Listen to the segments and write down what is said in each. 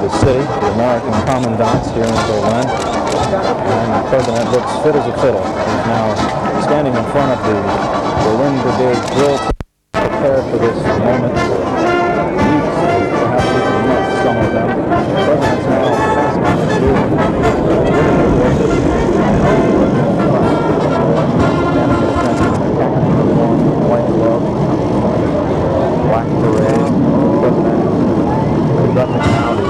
the city, the American commandants here in Berlin. And the president looks fit as a fiddle. He's now standing in front of the Berlin Brigade drill team, prepared for this moment for weeks, perhaps even months, some of them. The president's now passing on the blue white glove, black beret, president conducting now the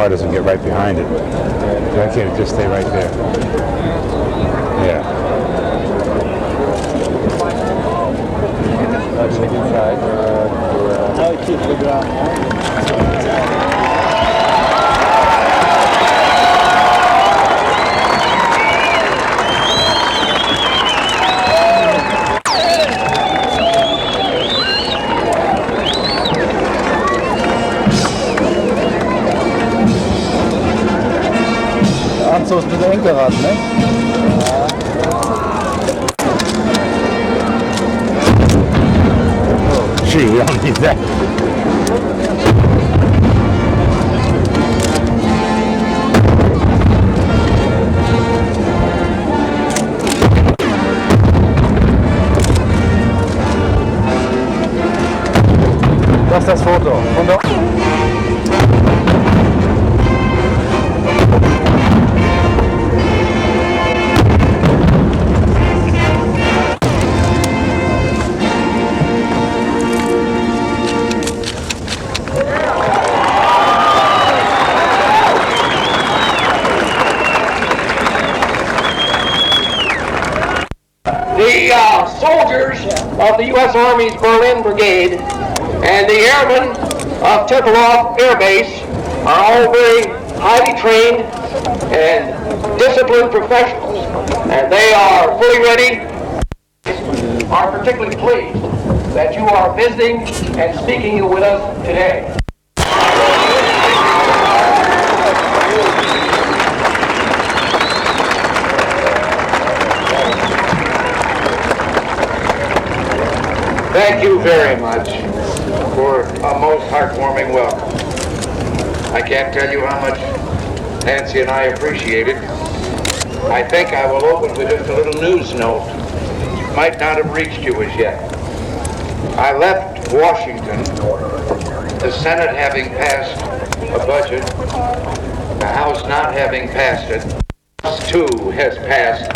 doesn't get right behind it. Why can't it just stay right there? Yeah. So ist mit der Enkelrad, ne? Gee, we don't need that. Das ist das Foto. Von der soldiers of the U.S. Army's Berlin Brigade and the airmen of Tempelhof Air Base are all very highly trained and disciplined professionals, and they are fully ready. Are particularly pleased that you are visiting and speaking with us today. Thank you very much for a most heartwarming welcome. I can't tell you how much Nancy and I appreciate it. I think I will open with just a little news note. Might not have reached you as yet. I left Washington, the Senate having passed a budget, the House not having passed it. House too has passed.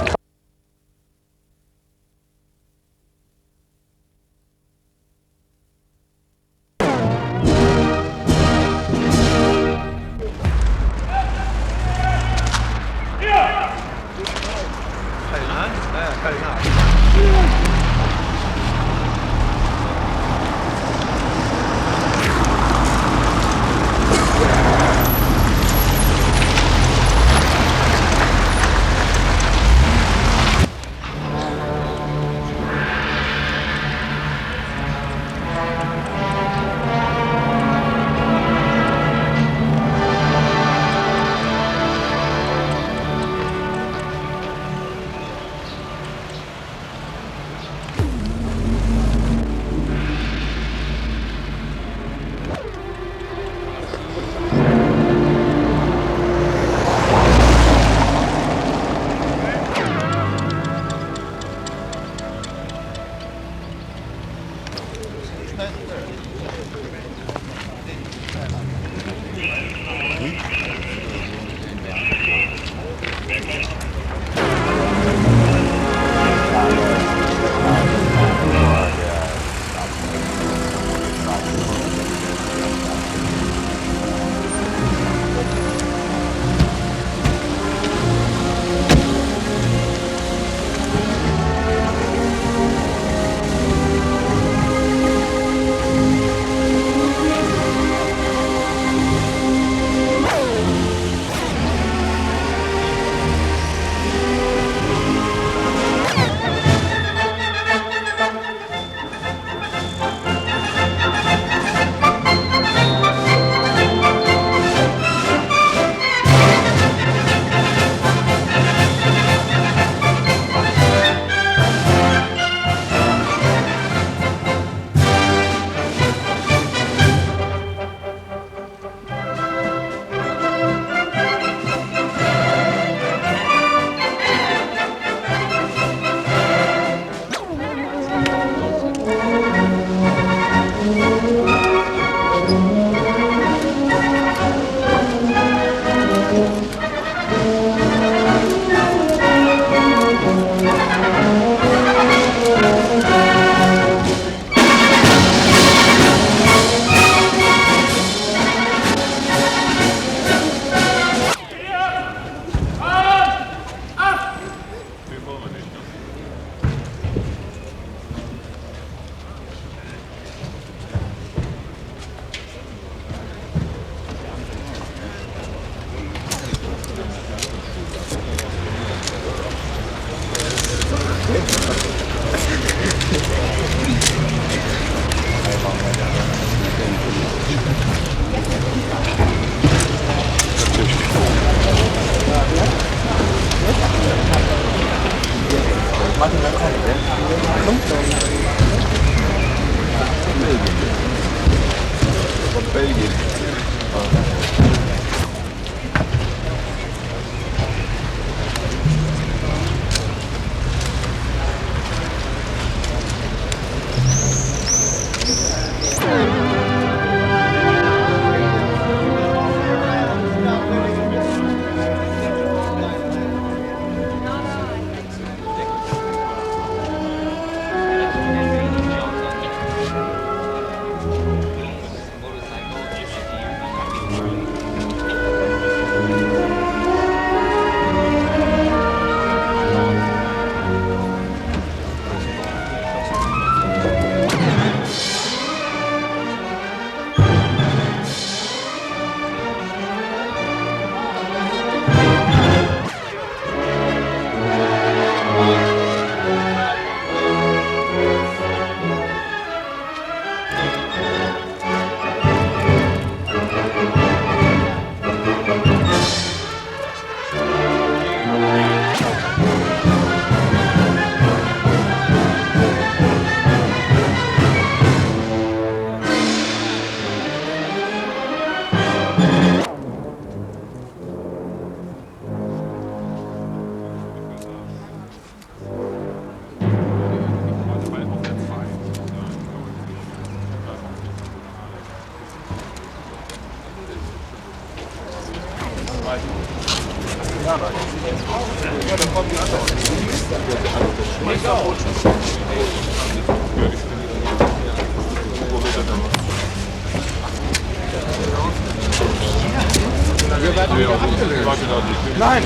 Nein!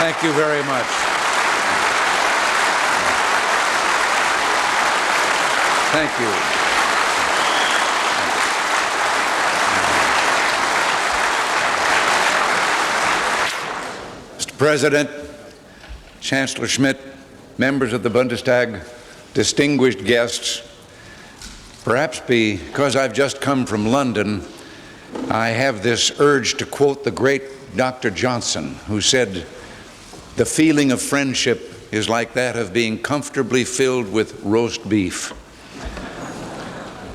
Thank you very much. Thank you. Mr. President, Chancellor Schmidt, members of the Bundestag, distinguished guests, Perhaps because I've just come from London, I have this urge to quote the great Dr. Johnson, who said, "The feeling of friendship is like that of being comfortably filled with roast beef."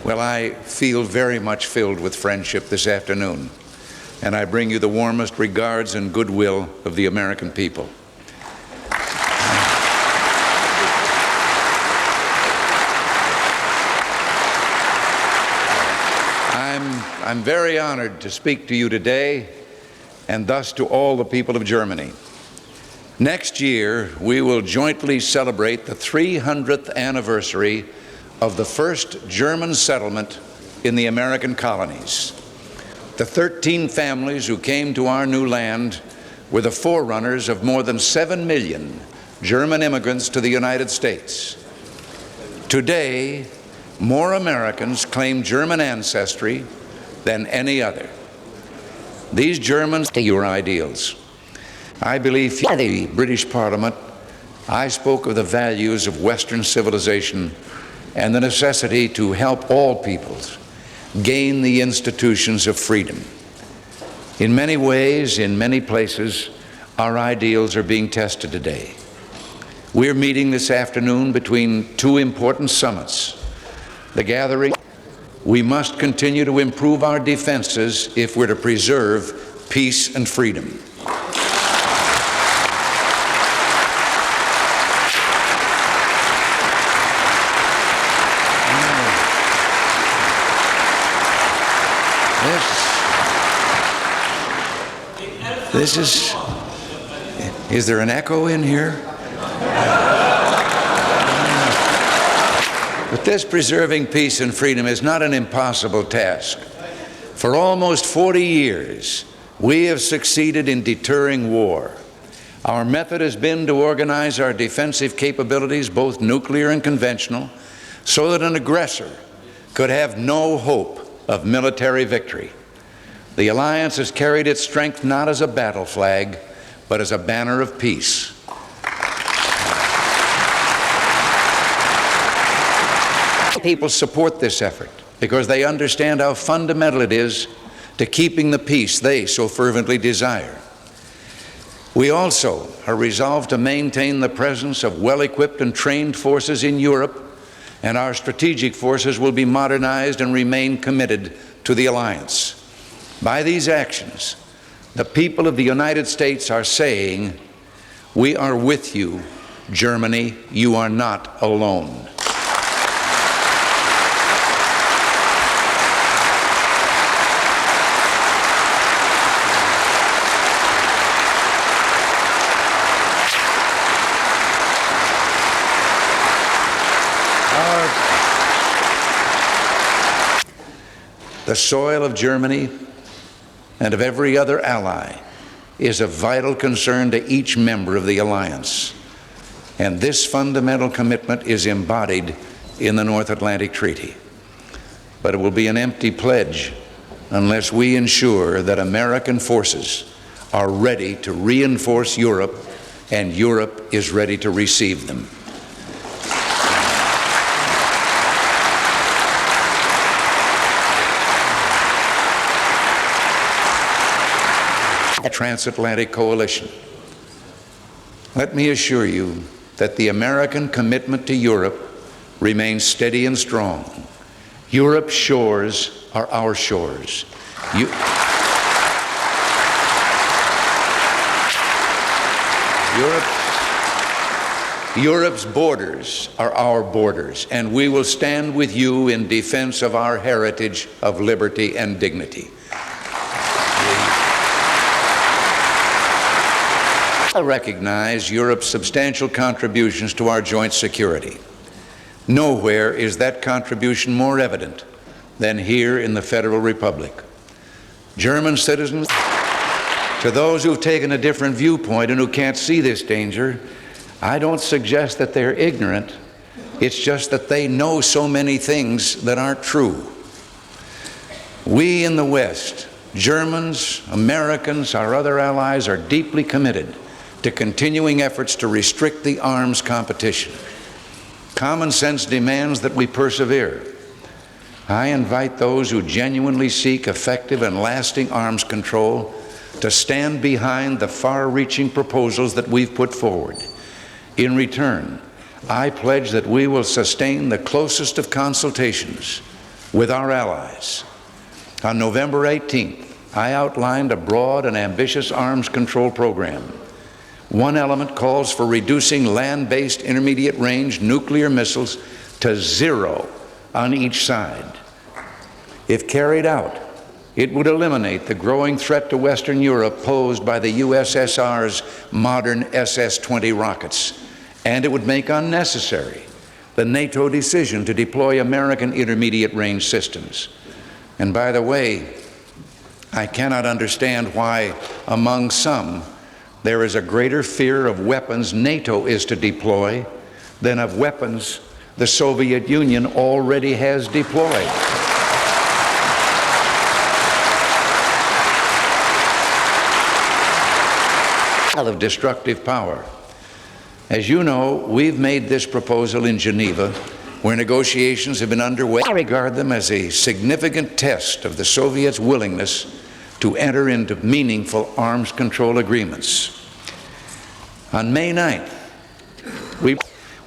Well, I feel very much filled with friendship this afternoon, and I bring you the warmest regards and goodwill of the American people. I'm very honored to speak to you today, and thus to all the people of Germany. Next year, we will jointly celebrate the 300th anniversary of the first German settlement in the American colonies. The 13 families who came to our new land were the forerunners of more than 7 million German immigrants to the United States. Today, more Americans claim German ancestry than any other. These Germans to your ideals. I believe in the British Parliament, I spoke of the values of Western civilization and the necessity to help all peoples gain the institutions of freedom. In many ways, in many places, our ideals are being tested today. We're meeting this afternoon between two important summits. The gathering, we must continue to improve our defenses if we're to preserve peace and freedom. This is there an echo in here? But this preserving peace and freedom is not an impossible task. For almost 40 years, we have succeeded in deterring war. Our method has been to organize our defensive capabilities, both nuclear and conventional, so that an aggressor could have no hope of military victory. The alliance has carried its strength not as a battle flag, but as a banner of peace. People support this effort because they understand how fundamental it is to keeping the peace they so fervently desire. We also are resolved to maintain the presence of well-equipped and trained forces in Europe, and our strategic forces will be modernized and remain committed to the alliance. By these actions, the people of the United States are saying, "We are with you, Germany. You are not alone." The soil of Germany and of every other ally is of vital concern to each member of the alliance. And this fundamental commitment is embodied in the North Atlantic Treaty. But it will be an empty pledge unless we ensure that American forces are ready to reinforce Europe and Europe is ready to receive them. The transatlantic coalition. Let me assure you that the American commitment to Europe remains steady and strong. Europe's shores are our shores. Europe's borders are our borders, and we will stand with you in defense of our heritage of liberty and dignity. I recognize Europe's substantial contributions to our joint security. Nowhere is that contribution more evident than here in the Federal Republic. German citizens, to those who've taken a different viewpoint and who can't see this danger, I don't suggest that they're ignorant. It's just that they know so many things that aren't true. We in the West, Germans, Americans, our other allies, are deeply committed to continuing efforts to restrict the arms competition. Common sense demands that we persevere. I invite those who genuinely seek effective and lasting arms control to stand behind the far-reaching proposals that we've put forward. In return, I pledge that we will sustain the closest of consultations with our allies. On November 18th, I outlined a broad and ambitious arms control program. One element calls for reducing land-based intermediate-range nuclear missiles to 0 on each side. If carried out, it would eliminate the growing threat to Western Europe posed by the USSR's modern SS-20 rockets, and it would make unnecessary the NATO decision to deploy American intermediate-range systems. And by the way, I cannot understand why, among some, there is a greater fear of weapons NATO is to deploy than of weapons the Soviet Union already has deployed. Of destructive power. As you know, we've made this proposal in Geneva, where negotiations have been underway. I regard them as a significant test of the Soviets' willingness to enter into meaningful arms control agreements. On May 9th,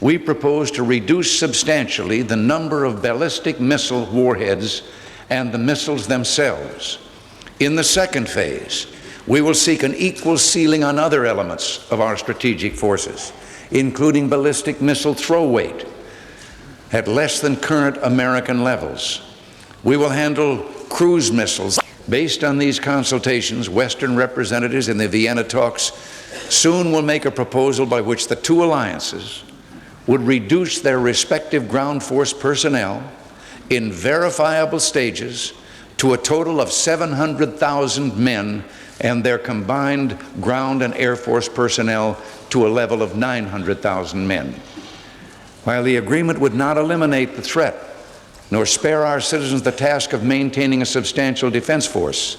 we proposed to reduce substantially the number of ballistic missile warheads and the missiles themselves. In the second phase, we will seek an equal ceiling on other elements of our strategic forces, including ballistic missile throw weight at less than current American levels. We will handle cruise missiles. Based on these consultations, Western representatives in the Vienna talks soon will make a proposal by which the two alliances would reduce their respective ground force personnel in verifiable stages to a total of 700,000 men and their combined ground and air force personnel to a level of 900,000 men. While the agreement would not eliminate the threat, nor spare our citizens the task of maintaining a substantial defense force,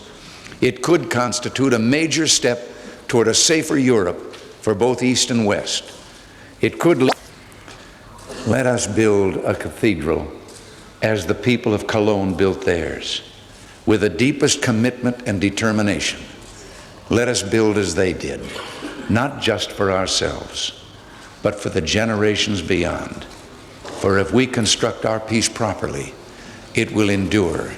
it could constitute a major step toward a safer Europe for both East and West. It could let us build a cathedral as the people of Cologne built theirs, with the deepest commitment and determination. Let us build as they did, not just for ourselves, but for the generations beyond. For if we construct our peace properly, it will endure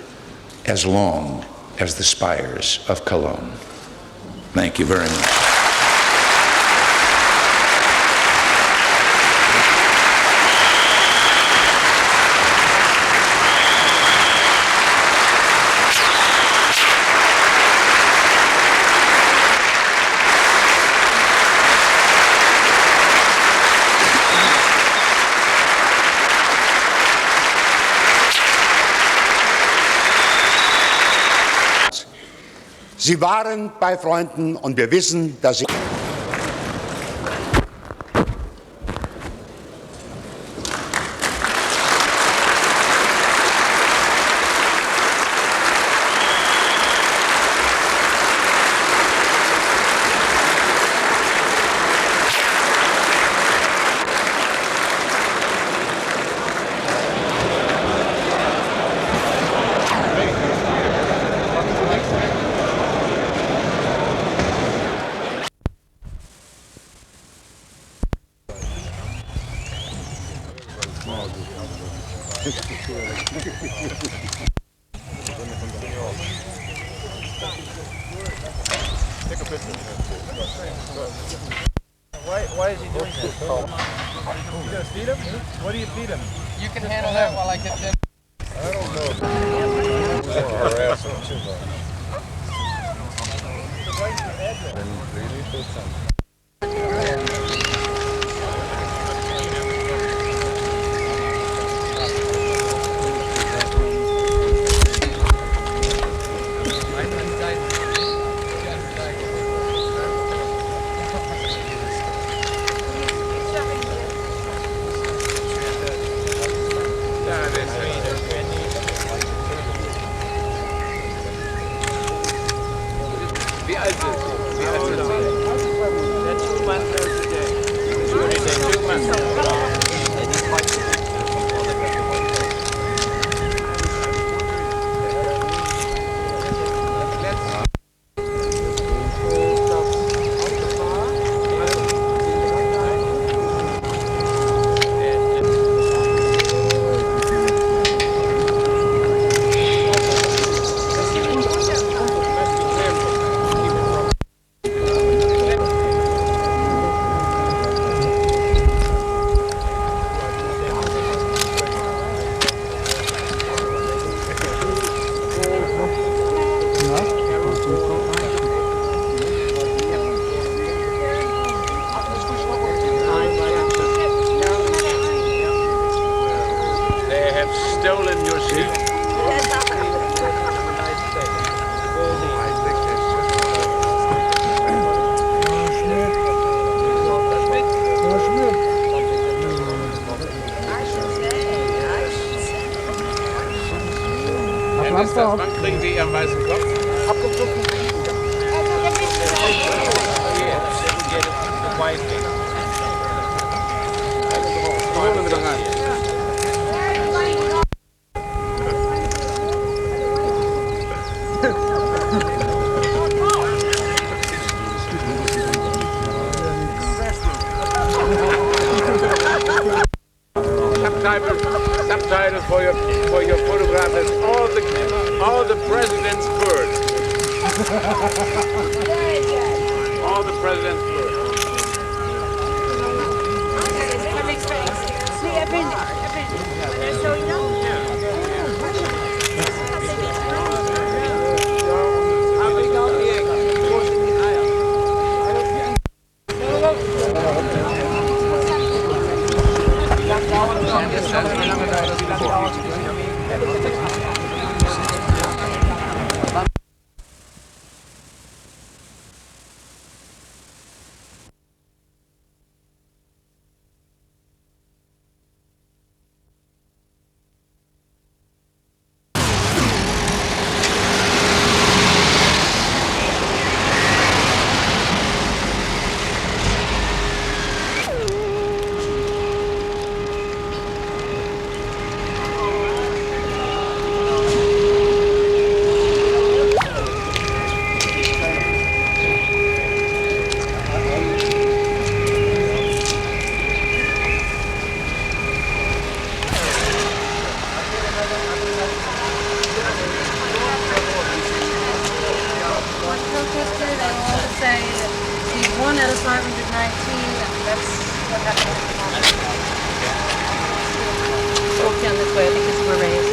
as long as the spires of Cologne. Thank you very much. Sie waren bei Freunden und wir wissen, dass Sie Why is he doing that? You gonna feed him? What do you feed him? You can handle that while I get this. I don't know. kriegen Sie Ihren weißen Kopf? Subtitle for your photograph is all the president's birds. All the president's birds. One out of 519, and that's what happened. Walk down this way, I think it's where Ray is.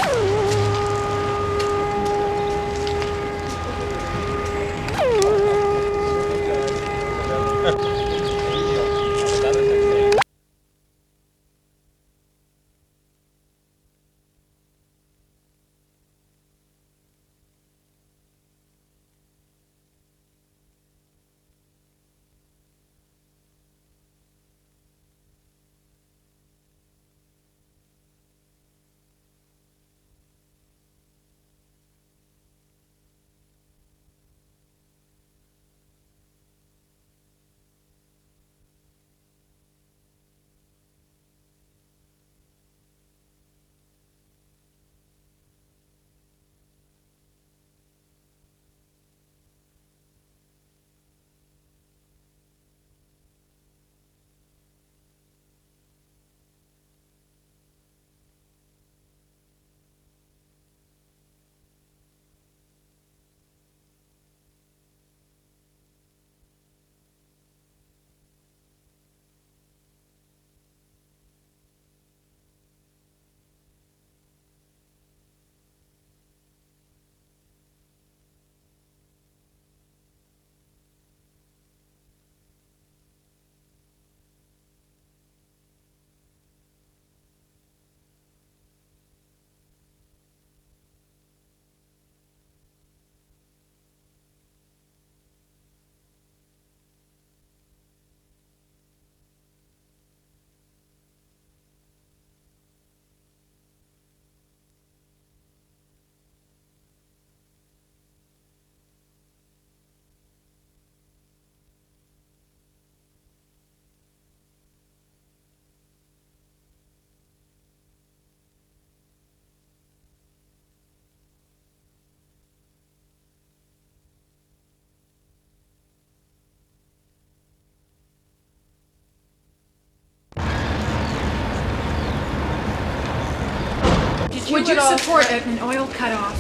Would you support an oil cutoff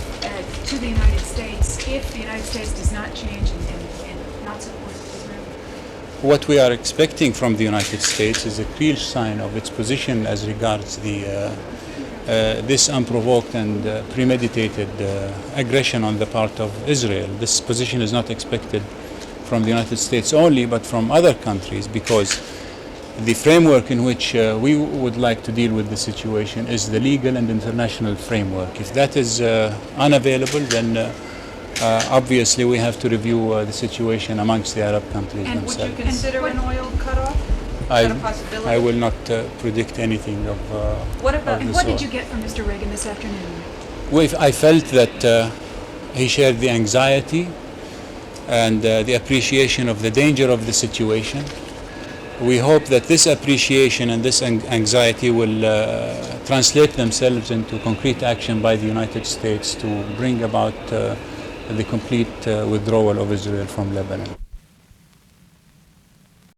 to the United States if the United States does not change and not support Israel? What we are expecting from the United States is a clear sign of its position as regards this unprovoked and premeditated aggression on the part of Israel. This position is not expected from the United States only, but from other countries, because the framework in which we would like to deal with the situation is the legal and international framework. If that is unavailable, then obviously we have to review the situation amongst the Arab countries themselves. And would you consider an oil cutoff? Is that a possibility? I will not predict anything of What about? of And the what sort. did you get from Mr. Reagan this afternoon? Well, I felt that He shared the anxiety and the appreciation of the danger of the situation. We hope that this appreciation and this anxiety will translate themselves into concrete action by the United States to bring about the complete withdrawal of Israel from Lebanon.